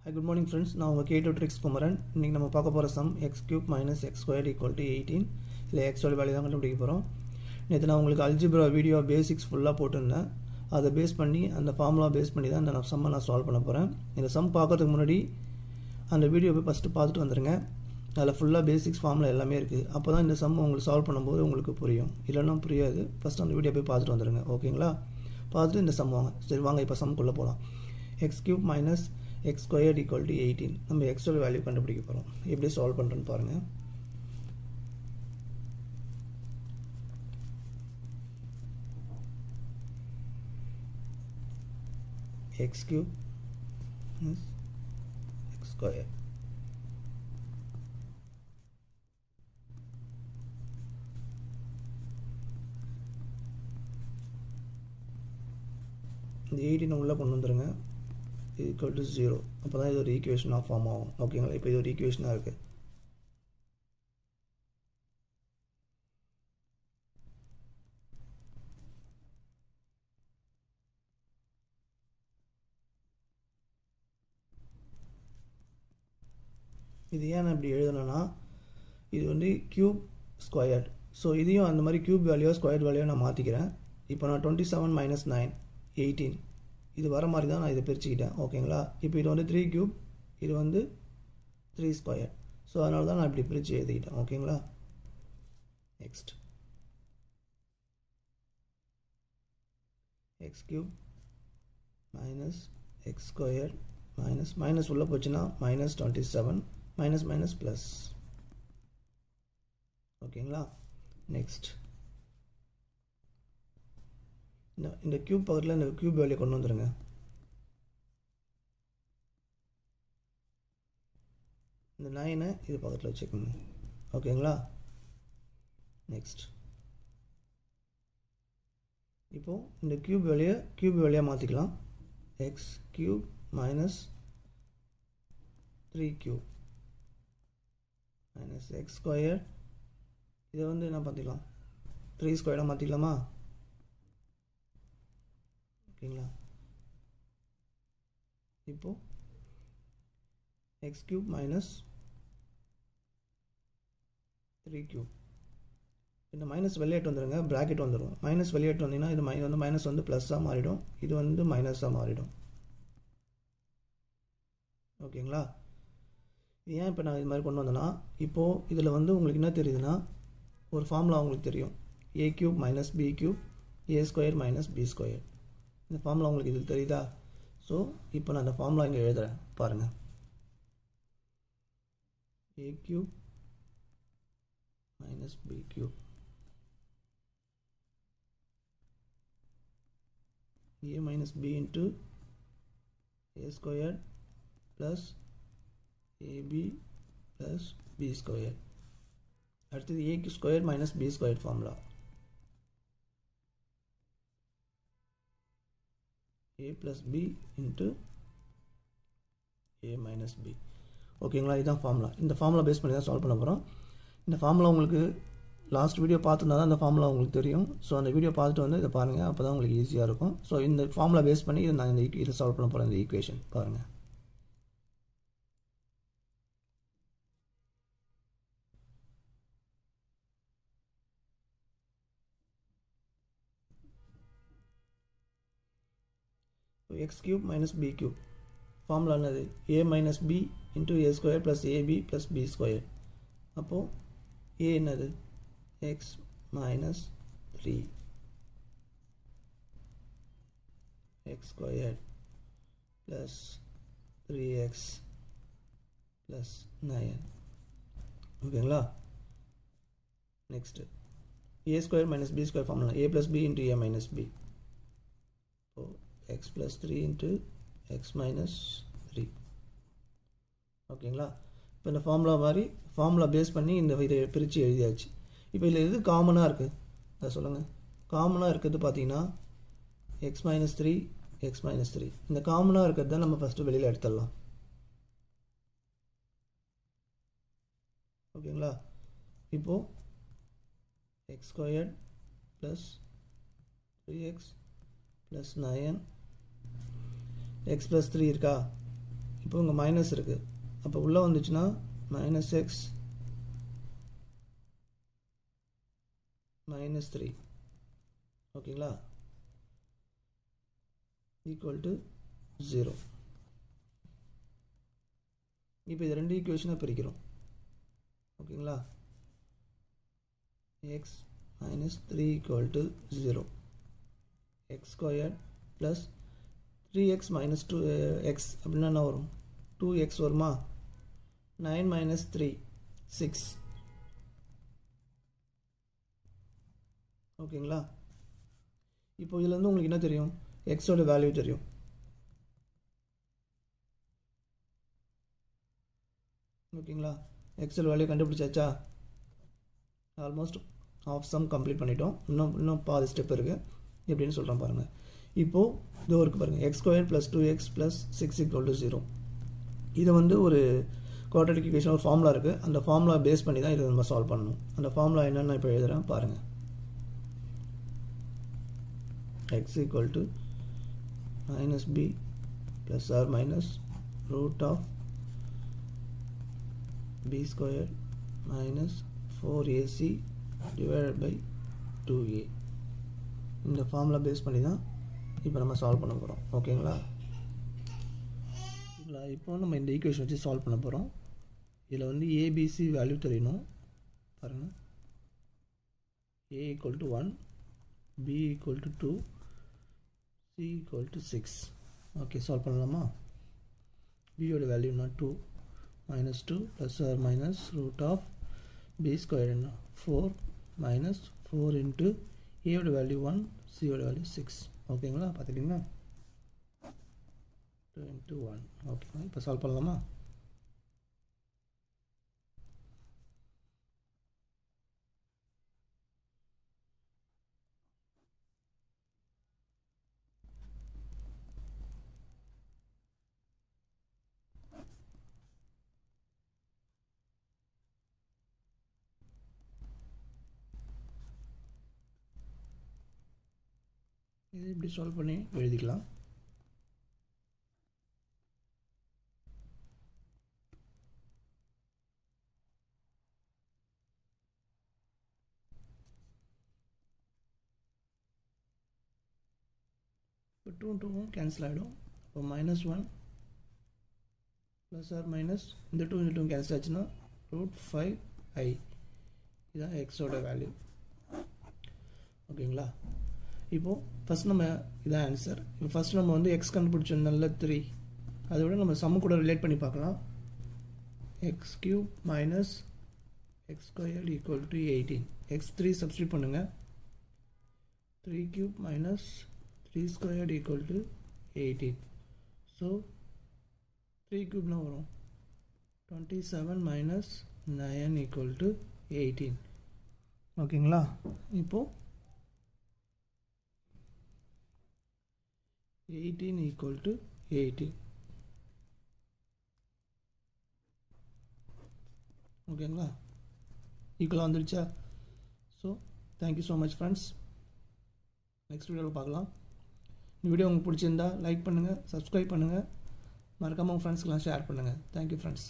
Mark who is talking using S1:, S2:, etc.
S1: Hi, good morning friends. Now we K2 tricks Kumaran. இன்னைக்கு நம்ம பார்க்க போற sum x cube minus x squared equal to 18. இல்ல x ஓட வேல்யூ தான் கண்டுபிடிக்க போறோம். நேத்து நான் உங்களுக்கு அல்ஜிப்ரா வீடியோ பேசிக்ஸ் ஃபுல்லா போட்டுருந்தேன். அதை பேஸ் பண்ணி அந்த ஃபார்முலா பேஸ் பண்ணி தான் இந்த சம்மை நான் சால்வ் பண்ண போறேன். இந்த சம் பார்க்கிறதுக்கு முன்னாடி அந்த வீடியோவை ஃபர்ஸ்ட் பார்த்துட்டு வந்துருங்க. அதில் ஃபுல்லா பேசிக்ஸ் ஃபார்முலா எல்லாமே இருக்கு. அப்பதான் இந்த சம் உங்களுக்கு சால்வ் பண்ணும்போது உங்களுக்கு புரியும். இல்லனா புரியாது. ஃபர்ஸ்ட் அந்த வீடியோ போய் பார்த்துட்டு வந்துருங்க. ஓகேங்களா? பார்த்துட்டு இந்த சம் வாங்க. சரி வாங்க இப்போ சம்க்குள்ள போலாம். x cube minus x squared equal to 18. நம்ம x ஓட வேல்யூ கண்டுபிடிக்க போறோம். எப்படி சால்வ் பண்றோம்னு பாருங்க. x cube minus x squared. இந்த 18 உள்ள கொண்டு வந்துருங்க. equal to 0. அப்பதான் இது ஒரு ஈக்குவேஷனா ஃபார்ம் ஆகும். ஓகேங்களா? இப்போ இது ஒரு ஈக்குவேஷனா இருக்கு. இது ஏன் இப்படி எழுதணும்னா இது வந்து கியூப் ஸ்கொயர்ட். ஸோ இதையும் அந்த மாதிரி கியூப் வேல்யூ ஸ்கொயர்ட் வேல்யூ நான் மாற்றிக்கிறேன். இப்போ நான் 27 minus 9 18 இது வர மாதிரி தான் நான் இதை பிரிச்சுக்கிட்டேன். ஓகேங்களா? இப்போ இது வந்து 3 கியூப், இது வந்து 3 ஸ்கொயர். ஸோ அதனால தான் நான் இப்படி பிரித்து எழுதிக்கிட்டேன். ஓகேங்களா? Next X cube minus X square minus minus உள்ளே போச்சுன்னா மைனஸ் 27 மைனஸ் மைனஸ் ப்ளஸ். ஓகேங்களா? நெக்ஸ்ட் இந்த கியூப் பக்கத்தில் இந்த கியூப் வேல்யூ கொண்டு வந்துருங்க. இந்த 9 இது பக்கத்தில் வச்சுக்கோங்க. ஓகேங்களா? நெக்ஸ்ட் இப்போ இந்த கியூப் வேல்யூ மாற்றிக்கலாம். X cube minus 3 cube minus X square. இதை வந்து என்ன பார்த்துக்கலாம்? 3 ஸ்கொயராக மாற்றிக்கலாமா? ஓகேங்களா? இப்போ எக்ஸ் கியூப் மைனஸ் 3 கியூப். இந்த மைனஸ் வெளியேட்டு வந்துடுங்க, ப்ராக்கெட் வந்துடும். மைனஸ் வெளியேட்டு வந்தீங்கன்னா இது வந்து மைனஸ் வந்து ப்ளஸ்ஸாக மாறிடும், இது வந்து மைனஸாக மாறிடும். ஓகேங்களா? இது ஏன் இப்போ நான் இது மாதிரி கொண்டு வந்தேன்னா, இப்போது இதில் வந்து உங்களுக்கு என்ன தெரியுதுன்னா ஒரு ஃபார்முலா உங்களுக்கு தெரியும். A cube minus b cube A square minus B square. இந்த ஃபார்முலா உங்களுக்கு இது தெரியுதா? ஸோ இப்போ நான் அந்த ஃபார்முலா இங்கே எழுதுகிறேன் பாருங்கள். a cube minus b cube a minus b into a squared plus ab plus b squared. அடுத்தது a squared minus b squared formula. a plus b into a minus b. ஓகேங்களா? இதுதான் formula. இந்த formula base பண்ணி தான் solve பண்ண போகிறோம். இந்த formula உங்களுக்கு லாஸ்ட் வீடியோ பார்த்துருந்தா தான் இந்த ஃபார்முலா உங்களுக்கு தெரியும். ஸோ அந்த வீடியோ பார்த்துட்டு வந்து இதை பாருங்கள். அப்போ தான் உங்களுக்கு ஈஸியாக இருக்கும். ஸோ இந்த ஃபார்முலா பேஸ் பண்ணி இதை நான் இதை சால்வ் பண்ண போகிறேன். இந்த ஈக்குவேஷன் பாருங்கள். X cube minus b cube formula என்னது? a minus b into a square plus ab plus b square. அப்போது a என்னது? x minus 3 x squared plus 3x plus 9. ஓகேங்களா? Next a square minus b square formula a plus b into a minus b. So x plus 3 into x minus 3. ஓகேங்களா? இப்போ இந்த formula மாதிரி formula base பண்ணி இந்த இதை பிரித்து எழுதியாச்சு. இப்போ இதில் எது காமனாக இருக்குது அதை சொல்லுங்கள். காமனாக இருக்கிறது பார்த்தீங்கன்னா எக்ஸ் மைனஸ் 3 எக்ஸ் மைனஸ் 3. இந்த காமனாக இருக்கிறது தான் நம்ம ஃபஸ்ட்டு வெளியில் எடுத்துடலாம். ஓகேங்களா? இப்போது X squared plus 3x plus 9 x plus 3 இருக்கா? இப்போ இங்கே மைனஸ் இருக்குது, அப்போ உள்ளே வந்துச்சுன்னா -x -3 ஓகேங்களா ஈக்குவல் டு 0. இப்போ இது ரெண்டு ஈக்குவேஷனாக பிரிக்கிறோம் ஓகேங்களா. x -3 equal to 0, x² plus 3x - 2x அப்படின்னா என்ன வரும், 2x வருமா, 9 - 3 6 ஓகேங்களா. இப்போ இதுலேருந்து உங்களுக்கு என்ன தெரியும், எக்ஸோட வேல்யூ தெரியும். ஓகேங்களா, எக்ஸோட வேல்யூ கண்டுபிடிச்சாச்சா, ஆல்மோஸ்ட் ஆஃப் சம் கம்ப்ளீட் பண்ணிட்டோம். இன்னும் பாதி ஸ்டெப் இருக்குது. எப்படின்னு சொல்கிறேன் பாருங்கள். இப்போது இதோ இருக்குது பாருங்கள், x² + 2x + 6 = 0. இது வந்து ஒரு குவாட்ரேட்டிக் ஈக்குவேஷன் ஒரு ஃபார்முலா இருக்குது. அந்த ஃபார்முலா பேஸ் பண்ணி தான் இதை நம்ம சால்வ் பண்ணணும். அந்த ஃபார்முலா என்னென்னு இப்போ எழுதுகிறேன் பாருங்கள். x = -b + or minus √(b² - 4ac / 2a. இந்த ஃபார்முலா பேஸ் பண்ணி தான் இப்போ நம்ம சால்வ் பண்ண போகிறோம் ஓகேங்களா. இப்போ நம்ம இந்த ஈக்குவேஷன் வச்சு சால்வ் பண்ண போகிறோம். இதில் வந்து ஏபிசி வேல்யூ தெரியணும் பாருங்கள். a = 1, b = 2, c = 6. Okay, solve பண்ணலாமா. b ஓட வேல்யூ என்ன, 2 -2 + or minus √(b² என்ன 4 - 4 into a ஓட வேல்யூ 1, c ஓட வேல்யூ 6. ஓகேங்களா, பார்த்துட்டிங்களா, 2 into 1. ஓகேங்களா, இப்போ சால்வ் பண்ணலாமா. இது இப்படி சால்வ் பண்ணி எழுதிக்கலாம். இப்போ 2 2 கேன்சல் ஆகிடும். இப்போ -1 + or minus இந்த 2 2 கேன்சல் ஆச்சுன்னா √5i. இதுதான் எக்ஸோட வேல்யூ ஓகேங்களா. இப்போது ஃபஸ்ட் நம்ம இதான் ஆன்சர். இப்போ ஃபஸ்ட் நம்ம வந்து எக்ஸ் கண்டுபிடிச்சோம்னால 3, அதை விட நம்ம சம்மு கூட ரிலேட் பண்ணி பார்க்கலாம். x³ - x² = 18. x3 சப்ஸ்டியூட் பண்ணுங்கள். 3³ - 3² = 18. ஸோ 3³ வரும் 27 - 9 = 18. ஓகேங்களா. இப்போது 18 = 18. ஓகேங்களா, ஈக்குவலாக வந்துடுச்சா. So thank you so much friends. Next வீடியோவில் பார்க்கலாம். இந்த வீடியோ உங்களுக்கு பிடிச்சிருந்தா லைக் பண்ணுங்கள், சப்ஸ்கிரைப் பண்ணுங்கள், மறக்காமல் உங்கள் ஃப்ரெண்ட்ஸ்க்கெலாம் ஷேர் பண்ணுங்கள். Thank you friends.